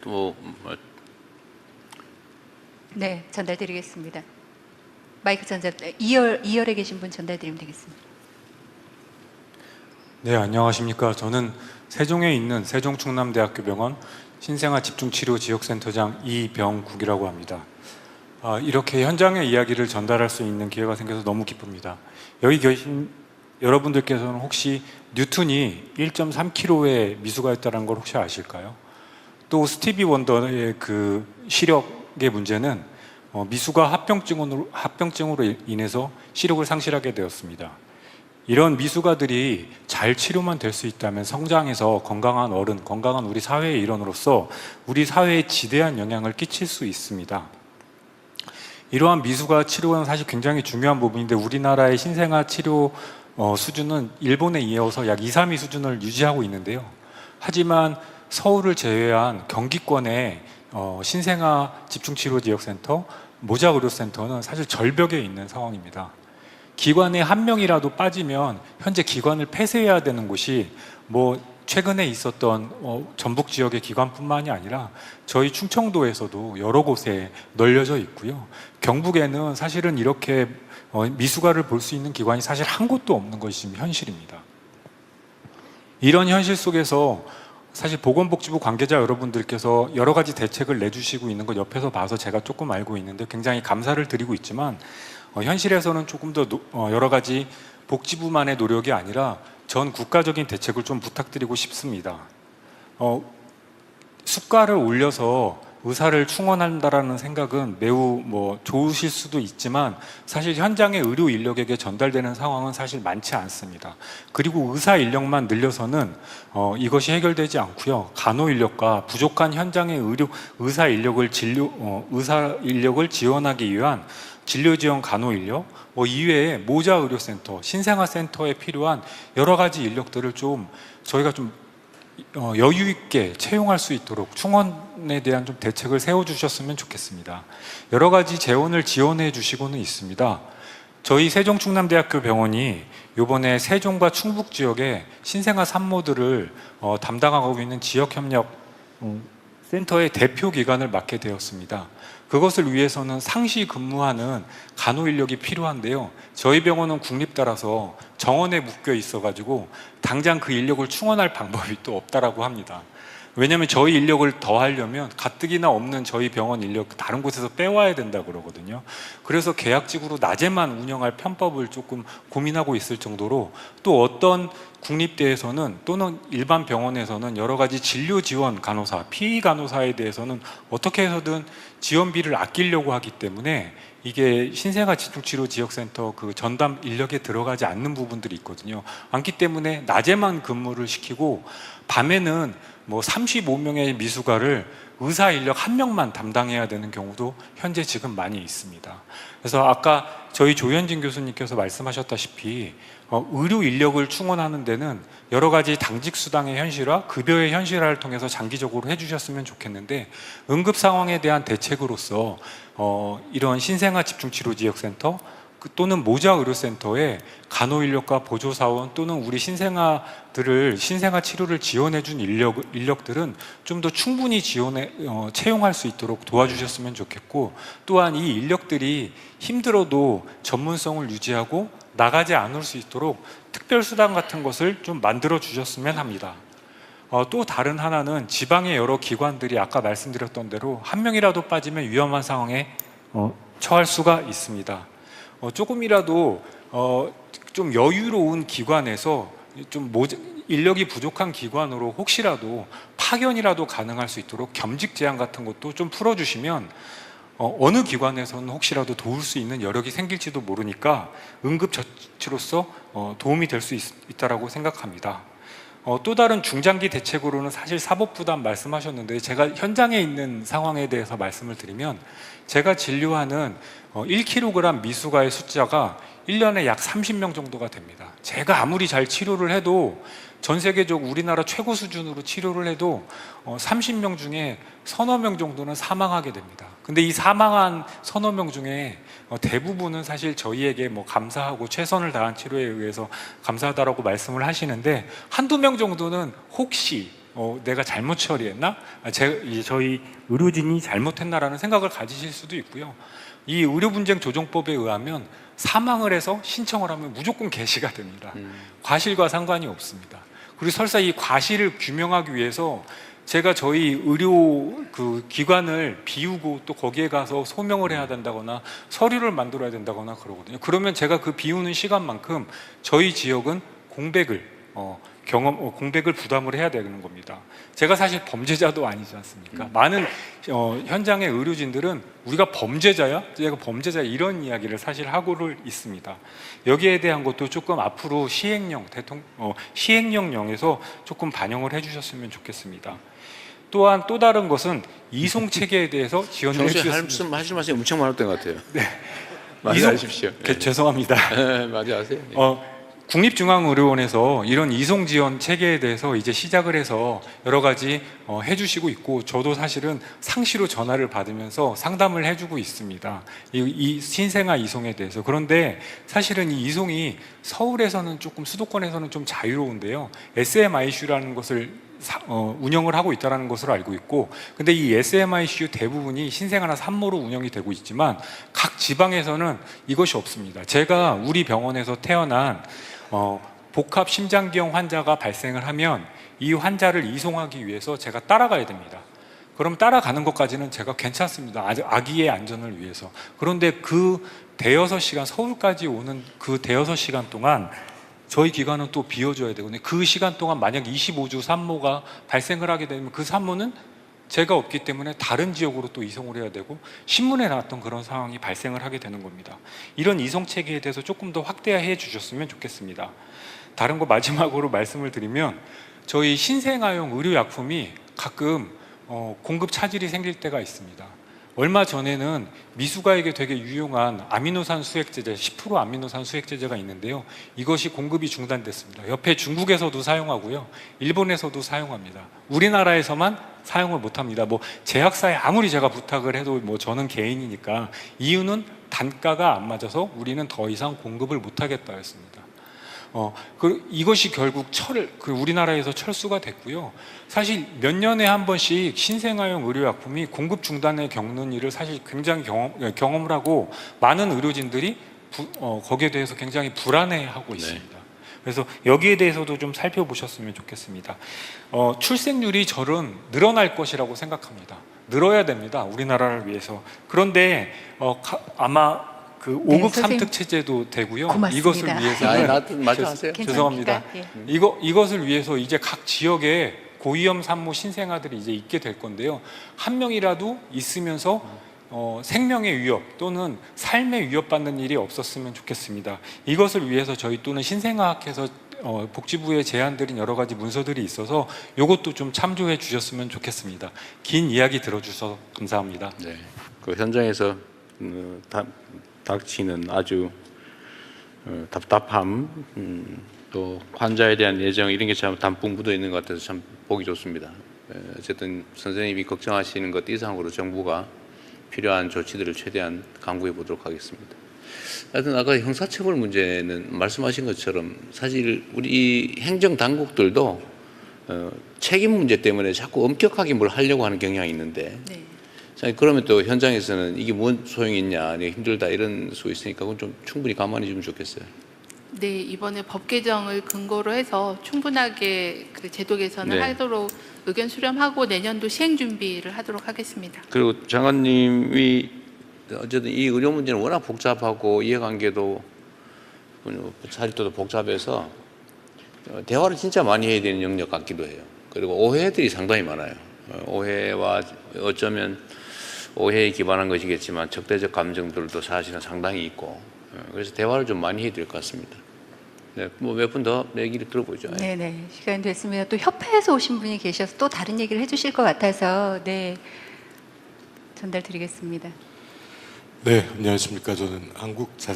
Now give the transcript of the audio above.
또 네, 전달드리겠습니다. 마이크 전달, 2열에 계신 분 전달드리면 되겠습니다. 네, 안녕하십니까. 저는 세종에 있는 세종충남대학교 병원 신생아 집중치료 지역센터장 이병국이라고 합니다. 이렇게 현장의 이야기를 전달할 수 있는 기회가 생겨서 너무 기쁩니다. 여기 계신 여러분들께서는 혹시 뉴턴이 1.3kg의 미수가 있다는 걸 혹시 아실까요? 또 스티비 원더의 그 시력의 문제는 미수가 합병증으로 인해서 시력을 상실하게 되었습니다. 이런 미수가들이 잘 치료만 될 수 있다면 성장해서 건강한 어른, 건강한 우리 사회의 일원으로서 우리 사회에 지대한 영향을 끼칠 수 있습니다. 이러한 미수가 치료는 사실 굉장히 중요한 부분인데 우리나라의 신생아 치료 수준은 일본에 이어서 약 2, 3위 수준을 유지하고 있는데요. 하지만 서울을 제외한 경기권의 신생아 집중치료지역센터, 모자의료센터는 사실 절벽에 있는 상황입니다. 기관에 한 명이라도 빠지면 현재 기관을 폐쇄해야 되는 곳이 최근에 있었던 전북 지역의 기관뿐만이 아니라 저희 충청도에서도 여러 곳에 널려져 있고요. 경북에는 사실은 이렇게 미수가를 볼 수 있는 기관이 사실 한 곳도 없는 것이 지금 현실입니다. 이런 현실 속에서 사실 보건복지부 관계자 여러분들께서 여러 가지 대책을 내주시고 있는 것 옆에서 봐서 제가 조금 알고 있는데 굉장히 감사를 드리고 있지만 현실에서는 조금 더 여러 가지 복지부만의 노력이 아니라 전 국가적인 대책을 좀 부탁드리고 싶습니다. 수가를 올려서 의사를 충원한다라는 생각은 매우 좋으실 수도 있지만 사실 현장의 의료 인력에게 전달되는 상황은 사실 많지 않습니다. 그리고 의사 인력만 늘려서는 이것이 해결되지 않고요. 간호 인력과 부족한 현장의 의사 인력을 지원하기 위한 진료 지원 간호 인력, 이외에 모자 의료센터, 신생아 센터에 필요한 여러 가지 인력들을 저희가 여유 있게 채용할 수 있도록 충원에 대한 대책을 세워주셨으면 좋겠습니다. 여러 가지 재원을 지원해 주시고는 있습니다. 저희 세종충남대학교 병원이 이번에 세종과 충북 지역의 신생아 산모들을 담당하고 있는 지역협력 센터의 대표 기관을 맡게 되었습니다. 그것을 위해서는 상시 근무하는 간호 인력이 필요한데요. 저희 병원은 국립대라서 정원에 묶여 있어가지고 당장 그 인력을 충원할 방법이 또 없다라고 합니다. 왜냐하면 저희 인력을 더 하려면 가뜩이나 없는 저희 병원 인력 다른 곳에서 빼와야 된다고 그러거든요. 그래서 계약직으로 낮에만 운영할 편법을 조금 고민하고 있을 정도로 또 어떤 국립대에서는 또는 일반 병원에서는 여러 가지 진료 지원 간호사, PE 간호사에 대해서는 어떻게 해서든 지원비를 아끼려고 하기 때문에 이게 신생아 집중치료 지역센터 그 전담 인력에 들어가지 않는 부분들이 있거든요. 않기 때문에 낮에만 근무를 시키고 밤에는 35명의 미수가를 의사 인력 1명만 담당해야 되는 경우도 현재 지금 많이 있습니다. 그래서 아까 저희 조현진 교수님께서 말씀하셨다시피 의료 인력을 충원하는 데는 여러 가지 당직 수당의 현실화, 급여의 현실화를 통해서 장기적으로 해주셨으면 좋겠는데 응급 상황에 대한 대책으로서 이런 신생아 집중치료 지역센터 또는 모자 의료센터에 간호 인력과 보조 사원 또는 우리 신생아 치료를 지원해 준 인력들은 좀 더 충분히 채용할 수 있도록 도와주셨으면 좋겠고, 또한 이 인력들이 힘들어도 전문성을 유지하고 나가지 않을 수 있도록 특별 수당 같은 것을 좀 만들어 주셨으면 합니다. 또 다른 하나는 지방의 여러 기관들이 아까 말씀드렸던 대로 한 명이라도 빠지면 위험한 상황에 처할 수가 있습니다. 조금이라도 좀 여유로운 기관에서 인력이 부족한 기관으로 혹시라도 파견이라도 가능할 수 있도록 겸직 제한 같은 것도 좀 풀어주시면 어느 기관에서는 혹시라도 도울 수 있는 여력이 생길지도 모르니까 응급처치로서 도움이 될 수 있다고 생각합니다. 또 다른 중장기 대책으로는 사실 사법부담 말씀하셨는데 제가 현장에 있는 상황에 대해서 말씀을 드리면 제가 진료하는 1kg 미수가의 숫자가 1년에 약 30명 정도가 됩니다. 제가 아무리 잘 치료를 해도 전 세계적 우리나라 최고 수준으로 치료를 해도 30명 중에 서너 명 정도는 사망하게 됩니다. 근데 이 사망한 서너 명 중에 대부분은 사실 저희에게 감사하고 최선을 다한 치료에 의해서 감사하다라고 말씀을 하시는데 한두 명 정도는 혹시 내가 잘못 처리했나? 저희 의료진이 잘못했나라는 생각을 가지실 수도 있고요. 이 의료분쟁조정법에 의하면 사망을 해서 신청을 하면 무조건 개시가 됩니다. 과실과 상관이 없습니다. 그리고 설사 이 과실을 규명하기 위해서 제가 저희 의료 그 기관을 비우고 또 거기에 가서 소명을 해야 된다거나 서류를 만들어야 된다거나 그러거든요. 그러면 제가 그 비우는 시간만큼 저희 지역은 공백을 공백을 부담을 해야 되는 겁니다. 제가 사실 범죄자도 아니지 않습니까? 많은 현장의 의료진들은 우리가 범죄자야? 내가 범죄자 이런 이야기를 사실 하고를 있습니다. 여기에 대한 것도 조금 앞으로 시행령령에서 조금 반영을 해주셨으면 좋겠습니다. 또한 또 다른 것은 이송 체계에 대해서 지원을 해주셨으면 하실 말씀이 엄청 많았던 것 같아요. 네. 말씀하십시오. 죄송합니다. 네, 맞아요. 국립중앙의료원에서 이런 이송 지원 체계에 대해서 이제 시작을 해서 여러 가지 해주시고 있고, 저도 사실은 상시로 전화를 받으면서 상담을 해주고 있습니다. 이 신생아 이송에 대해서. 그런데 사실은 이 이송이 서울에서는 조금, 수도권에서는 좀 자유로운데요. SMICU라는 것을 운영을 하고 있다는 것으로 알고 있고, 근데 이 SMICU 대부분이 신생아나 산모로 운영이 되고 있지만 각 지방에서는 이것이 없습니다. 제가 우리 병원에서 태어난 복합 심장기형 환자가 발생을 하면 이 환자를 이송하기 위해서 제가 따라가야 됩니다. 그럼 따라가는 것까지는 제가 괜찮습니다. 아기의 안전을 위해서. 그런데 그 대여섯 시간, 서울까지 오는 그 대여섯 시간 동안 저희 기관은 또 비워줘야 되거든요. 그 시간 동안 만약 25주 산모가 발생을 하게 되면 그 산모는 제가 없기 때문에 다른 지역으로 또 이송을 해야 되고, 신문에 나왔던 그런 상황이 발생을 하게 되는 겁니다. 이런 이송 체계에 대해서 조금 더 확대해 주셨으면 좋겠습니다. 다른 거 마지막으로 말씀을 드리면, 저희 신생아용 의료약품이 가끔 공급 차질이 생길 때가 있습니다. 얼마 전에는 미숙아에게 되게 유용한 아미노산 수액제제, 10% 아미노산 수액제제가 있는데요. 이것이 공급이 중단됐습니다. 옆에 중국에서도 사용하고요, 일본에서도 사용합니다. 우리나라에서만 사용을 못합니다. 제약사에 아무리 제가 부탁을 해도 저는 개인이니까, 이유는 단가가 안 맞아서 우리는 더 이상 공급을 못하겠다 했습니다. 이것이 결국 우리나라에서 철수가 됐고요. 사실 몇 년에 한 번씩 신생아용 의료약품이 공급 중단을 겪는 일을 사실 굉장히 경험을 하고, 많은 의료진들이 거기에 대해서 굉장히 불안해하고 있습니다. 그래서 여기에 대해서도 좀 살펴보셨으면 좋겠습니다. 출생률이 저는 늘어날 것이라고 생각합니다. 늘어야 됩니다. 우리나라를 위해서. 그런데 아마 그 5급 선생님. 3특 체제도 되고요. 고맙습니다. 이것을 위해서는 맞아 하세요. 죄송합니다. 예. 이것을 위해서 이제 각 지역에 고위험 산모 신생아들이 이제 있게 될 건데요. 한 명이라도 있으면서 생명의 위협 또는 삶의 위협받는 일이 없었으면 좋겠습니다. 이것을 위해서 저희 또는 신생아학회에서 복지부에 제안드린 여러 가지 문서들이 있어서 이것도 좀 참조해 주셨으면 좋겠습니다. 긴 이야기 들어주셔서 감사합니다. 네. 그 현장에서 닥치는 아주 답답함, 또 환자에 대한 애정, 이런 게 참 담뿍 묻어 있는 것 같아서 참 보기 좋습니다. 어쨌든 선생님이 걱정하시는 것 이상으로 정부가 필요한 조치들을 최대한 강구해 보도록 하겠습니다. 하여튼 아까 형사처벌 문제는 말씀하신 것처럼 사실 우리 행정 당국들도 책임 문제 때문에 자꾸 엄격하게 뭘 하려고 하는 경향이 있는데, 네. 자, 그러면 또 현장에서는 이게 뭔 소용이 있냐, 힘들다 이런 수 있으니까 그건 좀 충분히 가만히 주면 좋겠어요. 네, 이번에 법 개정을 근거로 해서 충분하게 그 제도 개선을 네. 하도록 의견 수렴하고 내년도 시행 준비를 하도록 하겠습니다. 그리고 장관님이 어쨌든 이 의료 문제는 워낙 복잡하고 이해관계도 사립도도 복잡해서 대화를 진짜 많이 해야 되는 영역 같기도 해요. 그리고 오해들이 상당히 많아요. 오해와 어쩌면 오해에 기반한 것이겠지만 적대적 감정들도 사실은 상당히 있고, 그래서 대화를 좀 많이 해야 될 것 같습니다. 네, 몇 분 더 얘기를 들어보죠. 네네, 시간 됐습니다. 또 협회에서 오신 분이 계셔서 또 다른 얘기를 해주실 것 같아서 전달드리겠습니다. 네, 안녕하십니까. 저는 한국자산